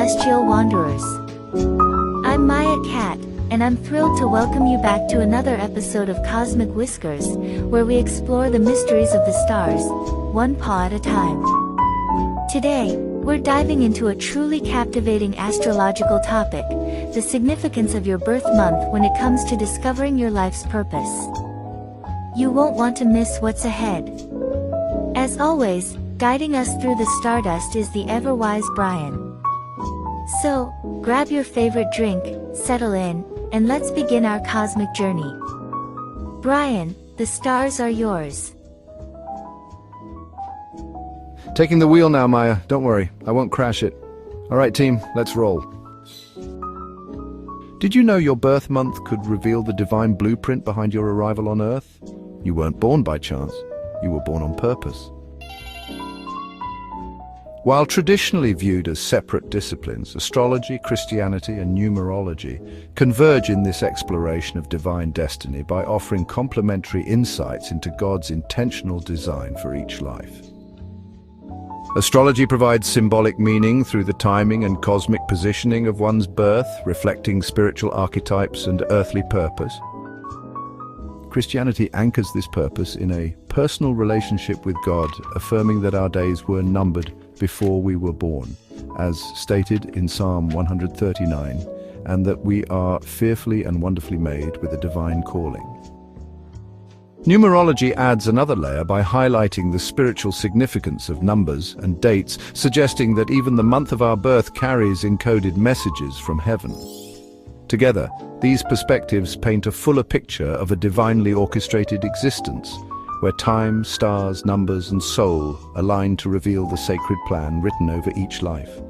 celestial wanderers. I'm Maya Cat, and I'm thrilled to welcome you back to another episode of Cosmic Whiskers, where we explore the mysteries of the stars, one paw at a time. Today, we're diving into a truly captivating astrological topic, the significance of your birth month when it comes to discovering your life's purpose. You won't want to miss what's ahead. As always, guiding us through the stardust is the ever-wise Brian. So, grab your favorite drink, settle in, and let's begin our cosmic journey. Brian, the stars are yours. Taking the wheel now, Maya. Don't worry, I won't crash it. All right, team, let's roll. Did you know your birth month could reveal the divine blueprint behind your arrival on Earth? You weren't born by chance. You were born on purpose. While traditionally viewed as separate disciplines, astrology, Christianity, and numerology converge in this exploration of divine destiny by offering complementary insights into God's intentional design for each life. Astrology provides symbolic meaning through the timing and cosmic positioning of one's birth, reflecting spiritual archetypes and earthly purpose. Christianity anchors this purpose in a personal relationship with God, affirming that our days were numbered before we were born, as stated in Psalm 139, and that we are fearfully and wonderfully made with a divine calling. Numerology adds another layer by highlighting the spiritual significance of numbers and dates, suggesting that even the month of our birth carries encoded messages from heaven. Together, these perspectives paint a fuller picture of a divinely orchestrated existence, where time, stars, numbers, and soul align to reveal the sacred plan written over each life.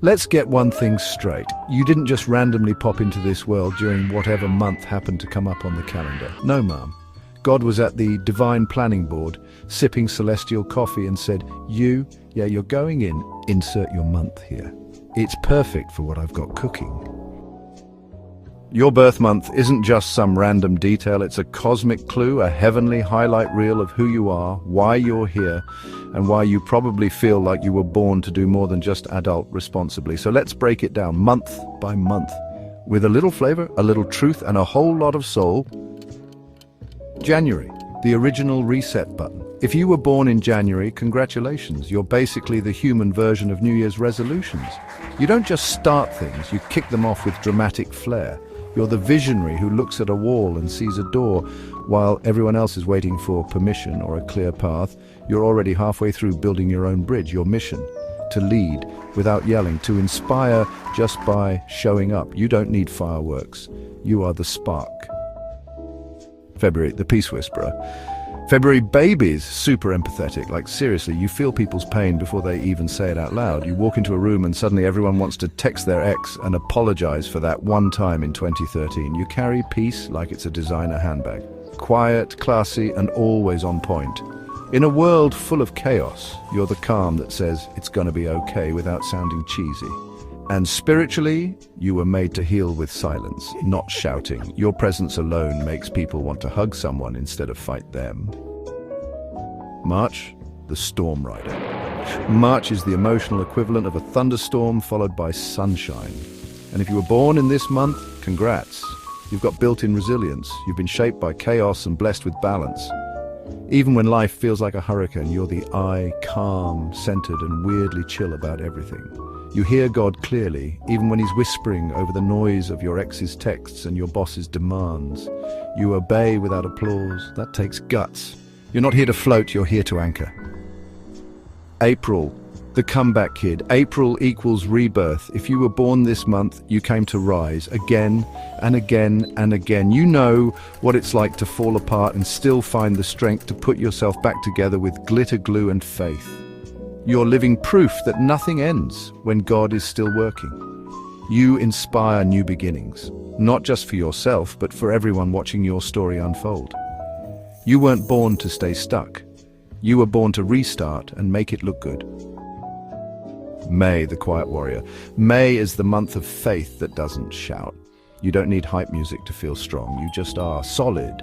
Let's get one thing straight. You didn't just randomly pop into this world during whatever month happened to come up on the calendar. No, ma'am. God was at the divine planning board, sipping celestial coffee and said, you're going in, insert your month here. It's perfect for what I've got cooking. Your birth month isn't just some random detail, it's a cosmic clue, a heavenly highlight reel of who you are, why you're here, and why you probably feel like you were born to do more than just adult responsibly. So let's break it down month by month, with a little flavor, a little truth, and a whole lot of soul. January, the original reset button. If you were born in January, congratulations, you're basically the human version of New Year's resolutions. You don't just start things, you kick them off with dramatic flair. You're the visionary who looks at a wall and sees a door, while everyone else is waiting for permission or a clear path. You're already halfway through building your own bridge, your mission, to lead without yelling, to inspire just by showing up. You don't need fireworks. You are the spark. February, the peace whisperer. February babies, super empathetic, like seriously, you feel people's pain before they even say it out loud. You walk into a room and suddenly everyone wants to text their ex and apologize for that one time in 2013. You carry peace like it's a designer handbag. Quiet, classy, and always on point. In a world full of chaos, you're the calm that says it's gonna be okay without sounding cheesy. And spiritually, you were made to heal with silence, not shouting. Your presence alone makes people want to hug someone instead of fight them. March, the storm rider. March is the emotional equivalent of a thunderstorm followed by sunshine. And if you were born in this month, congrats. You've got built-in resilience. You've been shaped by chaos and blessed with balance. Even when life feels like a hurricane, you're the eye, calm, centered, and weirdly chill about everything. You hear God clearly, even when he's whispering over the noise of your ex's texts and your boss's demands. You obey without applause. That takes guts. You're not here to float, you're here to anchor. April, the comeback kid. April equals rebirth. If you were born this month, you came to rise again and again and again. You know what it's like to fall apart and still find the strength to put yourself back together with glitter glue and faith. You're living proof that nothing ends when God is still working. You inspire new beginnings, not just for yourself, but for everyone watching your story unfold. You weren't born to stay stuck. You were born to restart and make it look good. May, the quiet warrior. May is the month of faith that doesn't shout. You don't need hype music to feel strong. You just are solid,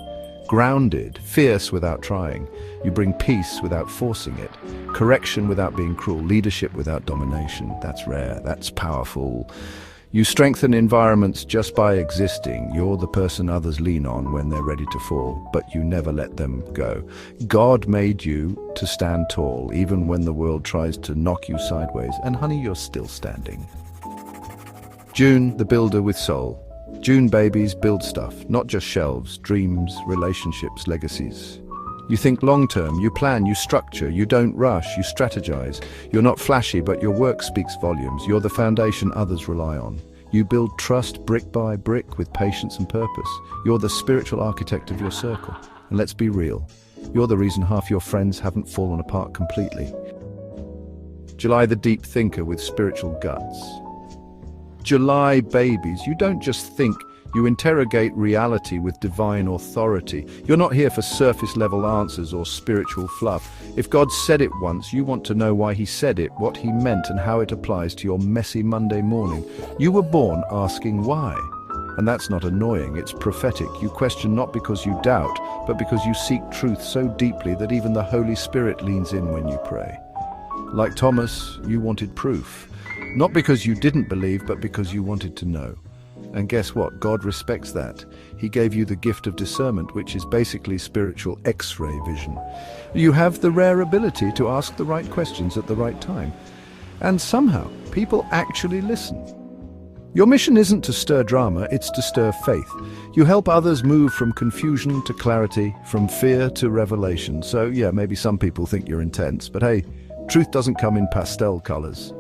Grounded, fierce without trying. You bring peace without forcing it. Correction without being cruel. Leadership without domination. That's rare. That's powerful. You strengthen environments just by existing. You're the person others lean on when they're ready to fall, but you never let them go. God made you to stand tall, even when the world tries to knock you sideways. And honey, you're still standing. June, the builder with soul. June babies build stuff, not just shelves, dreams, relationships, legacies. You think long-term, you plan, you structure, you don't rush, you strategize. You're not flashy, but your work speaks volumes. You're the foundation others rely on. You build trust brick by brick with patience and purpose. You're the spiritual architect of your circle. And let's be real, you're the reason half your friends haven't fallen apart completely. July, the deep thinker with spiritual guts. July babies, you don't just think, you interrogate reality with divine authority. You're not here for surface-level answers or spiritual fluff. If God said it once, you want to know why he said it, what he meant, and how it applies to your messy Monday morning. You were born asking why. And that's not annoying, it's prophetic. You question not because you doubt, but because you seek truth so deeply that even the Holy Spirit leans in when you pray. Like Thomas, you wanted proof. Not because you didn't believe, but because you wanted to know. And guess what? God respects that. He gave you the gift of discernment, which is basically spiritual X-ray vision. You have the rare ability to ask the right questions at the right time. And somehow, people actually listen. Your mission isn't to stir drama, it's to stir faith. You help others move from confusion to clarity, from fear to revelation. So yeah, maybe some people think you're intense, but hey, truth doesn't come in pastel colors.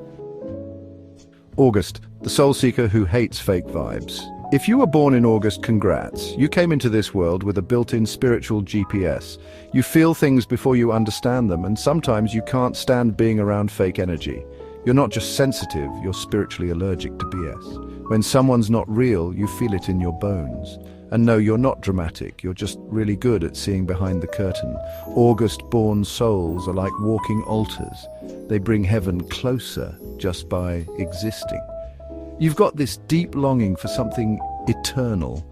August, the soul seeker who hates fake vibes. If you were born in August, congrats. You came into this world with a built-in spiritual GPS. You feel things before you understand them, and sometimes you can't stand being around fake energy. You're not just sensitive, you're spiritually allergic to BS. When someone's not real, you feel it in your bones. And no, you're not dramatic, you're just really good at seeing behind the curtain. August-born souls are like walking altars. They bring heaven closer just by existing. You've got this deep longing for something eternal,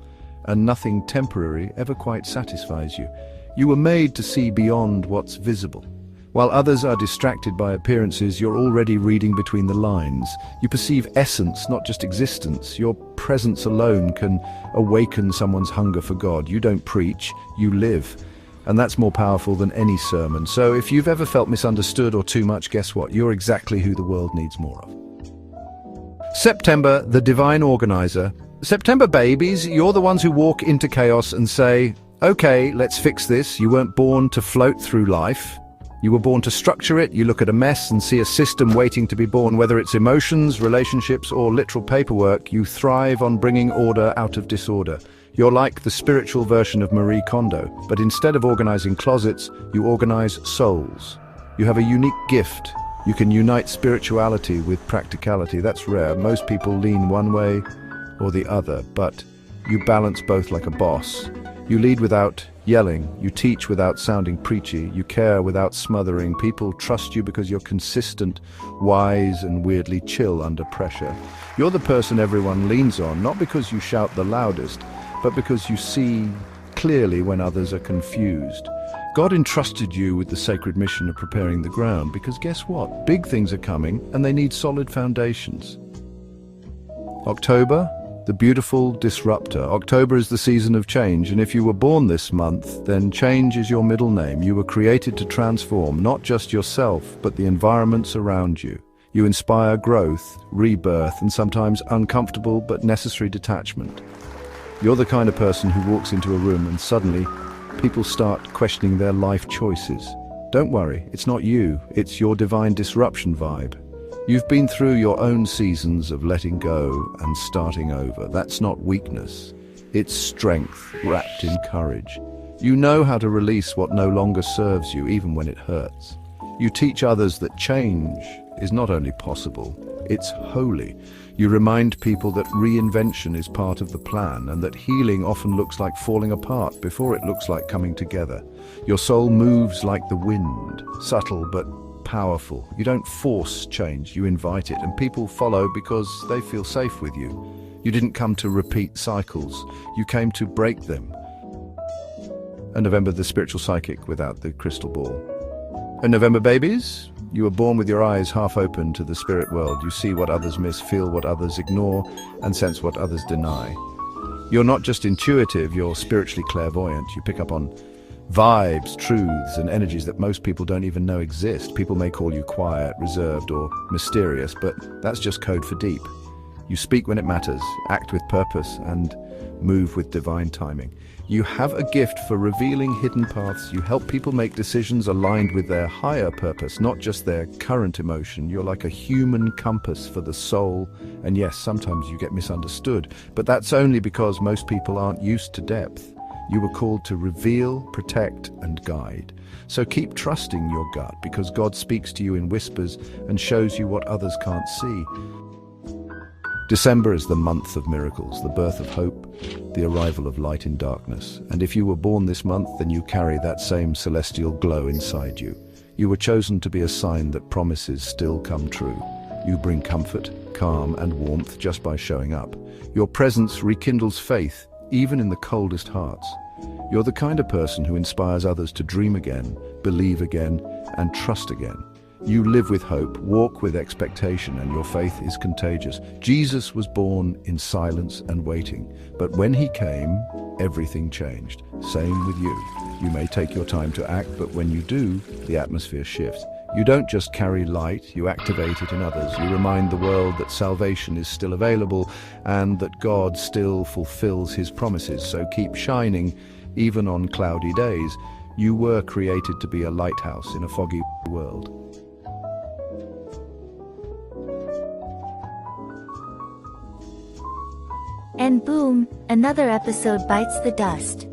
and nothing temporary ever quite satisfies you. You were made to see beyond what's visible. While others are distracted by appearances, you're already reading between the lines. You perceive essence, not just existence. Your presence alone can awaken someone's hunger for God. You don't preach, you live. And that's more powerful than any sermon. So if you've ever felt misunderstood or too much, guess what? You're exactly who the world needs more of. September, the divine organizer. September babies, you're the ones who walk into chaos and say, okay, let's fix this. You weren't born to float through life. You were born to structure it. You look at a mess and see a system waiting to be born. Whether it's emotions, relationships, or literal paperwork, you thrive on bringing order out of disorder. You're like the spiritual version of Marie Kondo, but instead of organizing closets, you organize souls. You have a unique gift. You can unite spirituality with practicality. That's rare. Most people lean one way or the other, but you balance both like a boss. You lead without yelling, you teach without sounding preachy, you care without smothering. People trust you because you're consistent, wise, and weirdly chill under pressure. You're the person everyone leans on, not because you shout the loudest, but because you see clearly when others are confused. God entrusted you with the sacred mission of preparing the ground, because guess what? Big things are coming, and they need solid foundations. October, the beautiful disruptor. October is the season of change, and if you were born this month, then change is your middle name. You were created to transform, not just yourself, but the environments around you. You inspire growth, rebirth, and sometimes uncomfortable but necessary detachment. You're the kind of person who walks into a room and suddenly people start questioning their life choices. Don't worry, it's not you, it's your divine disruption vibe. You've been through your own seasons of letting go and starting over. That's not weakness. It's strength wrapped in courage. You know how to release what no longer serves you, even when it hurts. You teach others that change is not only possible, it's holy. You remind people that reinvention is part of the plan and that healing often looks like falling apart before it looks like coming together. Your soul moves like the wind, subtle but powerful. You don't force change, you invite it, and people follow because they feel safe with you. You didn't come to repeat cycles, you came to break them. A November, the spiritual psychic without the crystal ball. A November babies, you were born with your eyes half open to the spirit world. You see what others miss, feel what others ignore, and sense what others deny. You're not just intuitive, you're spiritually clairvoyant. You pick up on vibes, truths, and energies that most people don't even know exist. People may call you quiet, reserved, or mysterious, but that's just code for deep. You speak when it matters, act with purpose, and move with divine timing. You have a gift for revealing hidden paths. You help people make decisions aligned with their higher purpose, not just their current emotion. You're like a human compass for the soul. And yes, sometimes you get misunderstood, but that's only because most people aren't used to depth. You were called to reveal, protect, and guide. So keep trusting your gut, because God speaks to you in whispers and shows you what others can't see. December is the month of miracles, the birth of hope, the arrival of light in darkness. And if you were born this month, then you carry that same celestial glow inside you. You were chosen to be a sign that promises still come true. You bring comfort, calm, and warmth just by showing up. Your presence rekindles faith, even in the coldest hearts. You're the kind of person who inspires others to dream again, believe again, and trust again. You live with hope, walk with expectation, and your faith is contagious. Jesus was born in silence and waiting, but when he came, everything changed. Same with you. You may take your time to act, but when you do, the atmosphere shifts. You don't just carry light, you activate it in others. You remind the world that salvation is still available and that God still fulfills his promises. So keep shining, even on cloudy days. You were created to be a lighthouse in a foggy world. And boom, another episode bites the dust.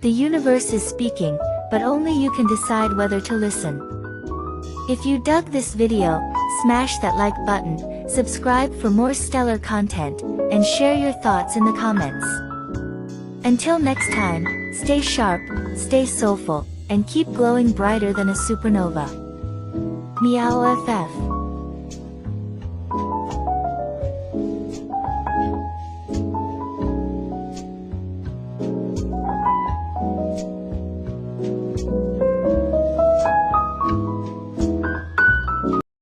The universe is speaking, but only you can decide whether to listen. If you dug this video, smash that like button, subscribe for more stellar content, and share your thoughts in the comments. Until next time, stay sharp, stay soulful, and keep glowing brighter than a supernova. Meow FF.